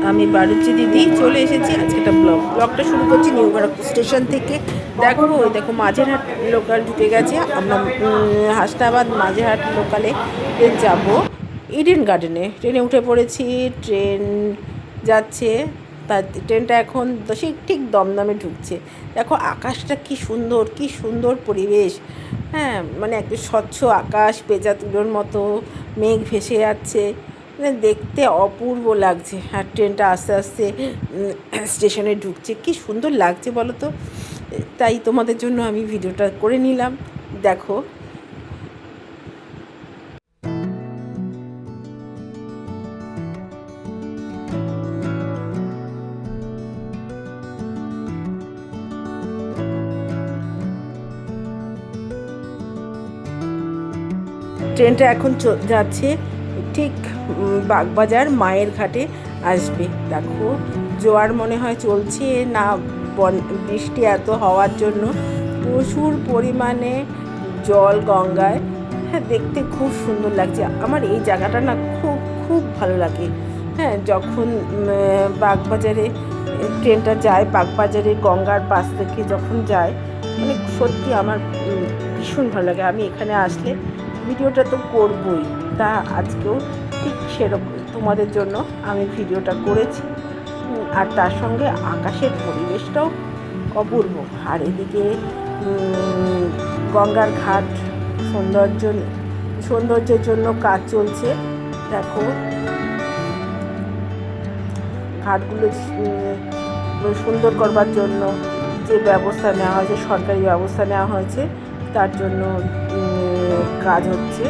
আমি বারুচি দিদি চলে এসেছি আজকে একটা ব্লগটা শুরু করছি নিউ ব্যারাকপুর স্টেশন থেকে। দেখো ওই দেখো মাঝেরহাট লোকাল ঢুকে গেছে। আমরা হাসনাবাদ মাঝেরহাট লোকালে যাব ইডেন গার্ডেনে। ট্রেনে উঠে পড়েছি, ট্রেন যাচ্ছে। তার ট্রেনটা এখন ঠিক দমদমে ঢুকছে। দেখো আকাশটা কি সুন্দর, কি সুন্দর পরিবেশ। হ্যাঁ, মানে একটু স্বচ্ছ আকাশ, পেঁচা তুলোর মতো মেঘ ভেসে যাচ্ছে, মানে দেখতে অপূর্ব লাগছে। আর ট্রেনটা আস্তে আস্তে স্টেশনে ঢুকছে, কি সুন্দর লাগছে বলো তো। তাই তোমাদের জন্য আমি ভিডিওটা করে নিলাম। দেখো ট্রেনটা এখন যাচ্ছে ঠিক বাগবাজার মায়ের ঘাটে আসবে। দেখো জোয়ার মনে হয় চলছে না, বৃষ্টি এত হওয়ার জন্য প্রচুর পরিমাণে জল গঙ্গায়। হ্যাঁ, দেখতে খুব সুন্দর লাগছে। আমার এই জায়গাটা না খুব খুব ভালো লাগে। হ্যাঁ, যখন বাগবাজারে ট্রেনটা যায়, বাগবাজারে গঙ্গার পাশ থেকে যখন যায়, মানে সত্যি আমার ভীষণ ভালো লাগে। আমি এখানে আসলে ভিডিওটা তো করবই, তা আজকেও ঠিক সেরকম তোমাদের জন্য আমি ভিডিওটা করেছি। আর তার সঙ্গে আকাশের পরিবেশটাও অপূর্ব। আর এদিকে গঙ্গার ঘাট সৌন্দর্যের জন্য কাজ চলছে। দেখো ঘাটগুলো সুন্দর করবার জন্য যে ব্যবস্থা নেওয়া হয়েছে, সরকারি ব্যবস্থা নেওয়া হয়েছে, তার জন্য কাজ হচ্ছে।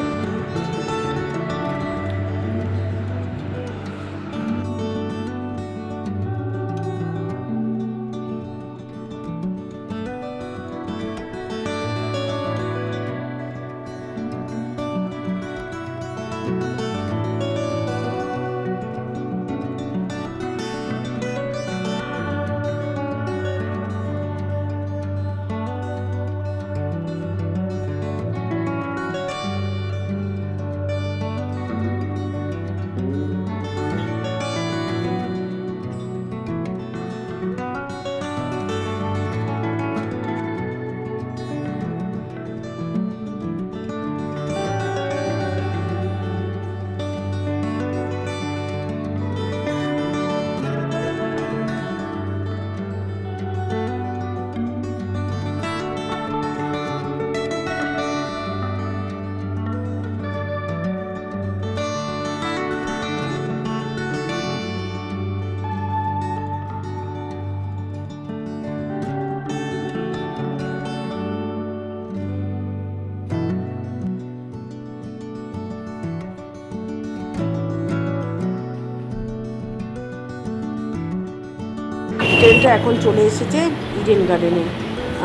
ট্রেনটা এখন চলে এসেছে ইডেন গার্ডেনে।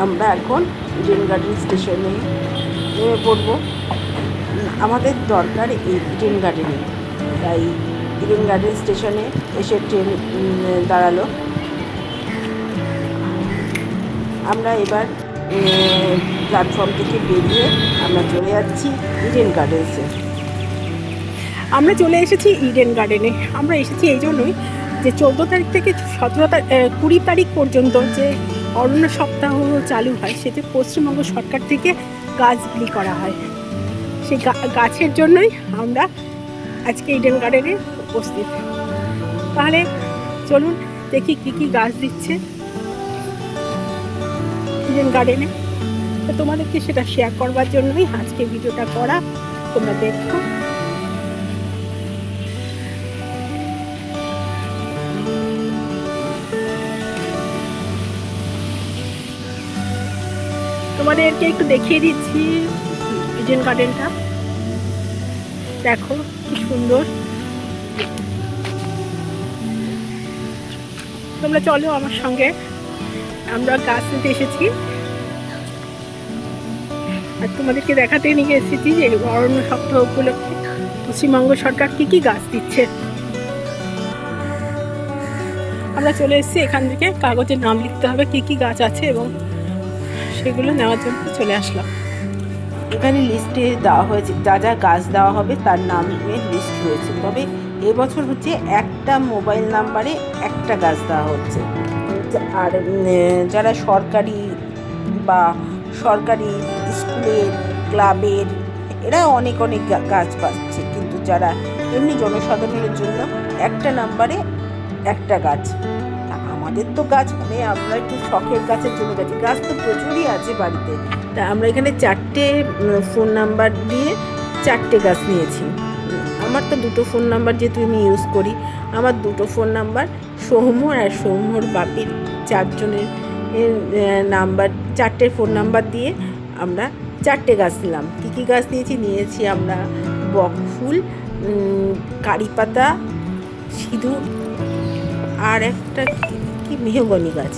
আমরা এখন ইডেন গার্ডেন স্টেশনে নেমে পড়ব। আমাদের দরকার এই ইডেন গার্ডেনে, তাই ইডেন গার্ডেন স্টেশনে এসে ট্রেন দাঁড়ালো। আমরা এবার প্ল্যাটফর্ম থেকে বেরিয়ে আমরা চলে যাচ্ছি ইডেন গার্ডেন্সে। আমরা চলে এসেছি ইডেন গার্ডেনে। আমরা এসেছি এই জন্যই যে 14 তারিখ থেকে 20 তারিখ পর্যন্ত যে অরণ্য সপ্তাহ চালু হয়, সেতে পশ্চিমবঙ্গ সরকার থেকে গাছ বিলি করা হয়। সেই গাছের জন্যই আমরা আজকে ইডেন গার্ডেনে উপস্থিত। তাহলে চলুন দেখি কী কী গাছ দিচ্ছে ইডেন গার্ডেনে। তো তোমাদেরকে সেটা শেয়ার করবার জন্যই আজকে ভিডিওটা করা। তোমরা দেখো। তোমাদেরকে একটু দেখিয়ে দিচ্ছি ইডেন গার্ডেনটা। দেখো কি সুন্দর। তোমরা চলো আমার সঙ্গে। আমরা গাছ নিতে এসেছি আর তোমাদেরকে দেখাতে নিয়ে এসেছি যে অরণ্য সপ্তাহ উপলক্ষে পশ্চিমবঙ্গ সরকার কী কী গাছ দিচ্ছে। আমরা চলে এসেছি, এখান থেকে কাগজে নাম লিখতে হবে কী কী গাছ আছে, এবং সেগুলো নেওয়ার জন্য চলে আসলাম। এখানে লিস্টে দেওয়া হয়েছে যা যা গাছ দেওয়া হবে, তার নামের লিস্ট রয়েছে। তবে এবছর হচ্ছে একটা মোবাইল নাম্বারে একটা গাছ দেওয়া হচ্ছে। আর যারা সরকারি বা সরকারি স্কুলের, ক্লাবের, এরা অনেক অনেক গাছ পাচ্ছে, কিন্তু যারা এমনি জনসাধারণের জন্য একটা নাম্বারে একটা গাছ। আমাদের তো গাছ মানে আমরা একটু শখের গাছের জন্য গাছ, গাছ তো প্রচুরই আছে বাড়িতে। তা আমরা এখানে 4টে ফোন নাম্বার দিয়ে 4টে গাছ নিয়েছি। আমার তো 2টো ফোন নাম্বার যেহেতু আমি ইউজ করি, আমার 2টো ফোন নাম্বার সৌম্য আর সৌম্যর বাপির 4 জনের নাম্বার, 4টে ফোন নাম্বার দিয়ে আমরা 4টে গাছ নিলাম। কী কী গাছ নিয়েছি আমরা বকফুল, কারি পাতা, সিঁদুর আর একটা কি মেহগনি গাছ।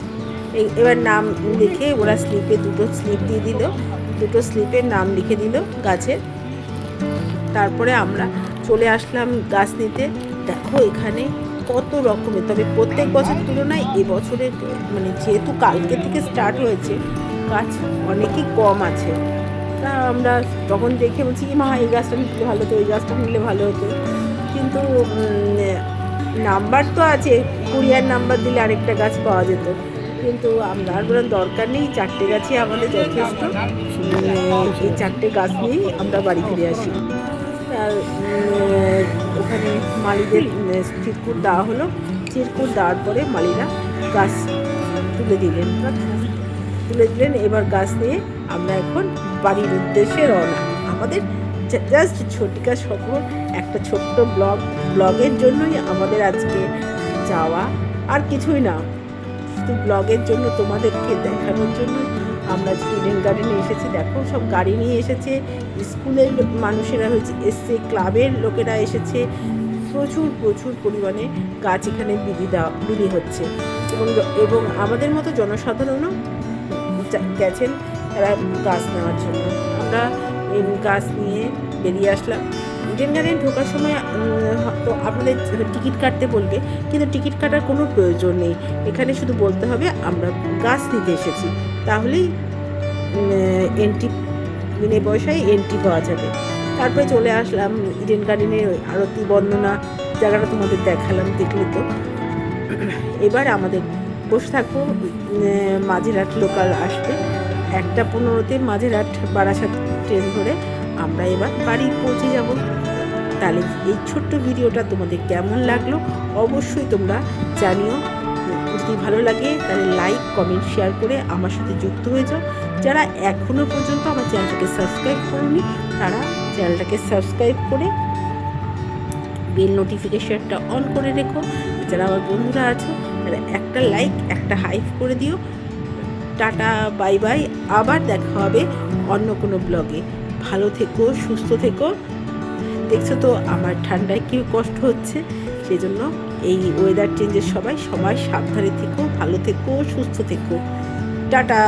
এবার নাম লিখে ওরা স্লিপে 2টো স্লিপ দিয়ে দিল, 2টো স্লিপের নাম লিখে দিল গাছের। তারপরে আমরা চলে আসলাম গাছ নিতে। দেখো এখানে কত রকমের, তবে প্রত্যেক বছর তুলনায় এবছরে মানে যেহেতু কালকে থেকে স্টার্ট হয়েছে, গাছ অনেকই কম আছে। তা আমরা তখন দেখে বলছি কি মা এই গাছটা নিলে ভালো হতো, এই গাছটা নিলে ভালো হতো, কিন্তু নাম্বার তো আছে, কুরিয়ার নাম্বার দিলে আরেকটা গাছ পাওয়া যেত, কিন্তু আমরা আর বললাম দরকার নেই, 4টে গাছই আমাদের যথেষ্ট। এই 4টে গাছ নিয়েই আমরা বাড়ি ফিরে আসি। আর ওখানে মালিদের চিরকুট দেওয়া হলো, চিরকুট দেওয়ার পরে মালিরা গাছ তুলে দিলেন। এবার গাছ নিয়ে আমরা এখন বাড়ির উদ্দেশ্যে রওনা। আমাদের জাস্ট ছোটিকা সফর, একটা ছোট্ট ব্লগের জন্যই আমাদের আজকে যাওয়া, আর কিছুই না, শুধু ব্লগের জন্য, তোমাদেরকে দেখানোর জন্য আমরা ইডেন গার্ডেনে এসেছি। দেখো সব গাড়ি নিয়ে এসেছে, স্কুলের মানুষেরা এসছে, ক্লাবের লোকেরা এসেছে, প্রচুর পরিমাণে গাছ এখানে বিলি হচ্ছে, এবং আমাদের মতো জনসাধারণও গেছেন তারা গাছ নেওয়ার জন্য। আমরা এই গাছ নিয়ে বেরিয়ে আসলাম। ইডেন গার্ডেন ঢোকার সময় তো আপনাদের টিকিট কাটতে বলবে, কিন্তু টিকিট কাটার কোনো প্রয়োজন নেই। এখানে শুধু বলতে হবে আমরা গাছ নিতে এসেছি, তাহলেই এন্ট্রি, বিনা পয়সায় এন্ট্রি পাওয়া যাবে। তারপরে চলে আসলাম ইডেন গার্ডেনের আরতি বন্দনা জায়গাটা তোমাদের দেখালাম, দেখলে তো। এবার আমাদের বসে থাকবো, মাঝেরহাট লোকাল আসবে 1:15-তে, মাঝেরহাট বারাসাত ট্রেন ধরে আমরা এবার বাড়ি পৌঁছে যাব। তাহলে এই ছোট্ট ভিডিওটা তোমাদের কেমন লাগলো অবশ্যই তোমরা জানিও। যদি ভালো লাগে তাহলে লাইক, কমেন্ট, শেয়ার করে আমার সাথে যুক্ত হয়ে যাও। যারা এখনও পর্যন্ত আমার চ্যানেলটাকে সাবস্ক্রাইব করোনি, তারা চ্যানেলটাকে সাবস্ক্রাইব করে বেল নোটিফিকেশনটা অন করে রেখো। যারা আমার বন্ধুরা আছো তারা একটা লাইক, একটা হাইপ করে দিও। টাটা, বাই বাই, আবার দেখা হবে অন্য কোনো ব্লগে। ভালো থেকো, সুস্থ থেকো। দেখছো তো আমার ঠান্ডায় কি কষ্ট হচ্ছে, সেই জন্য এই ওয়েদার চেঞ্জের সবাই সাবধানে থেকো, ভালো থেকো, সুস্থ থেকো। টাটা।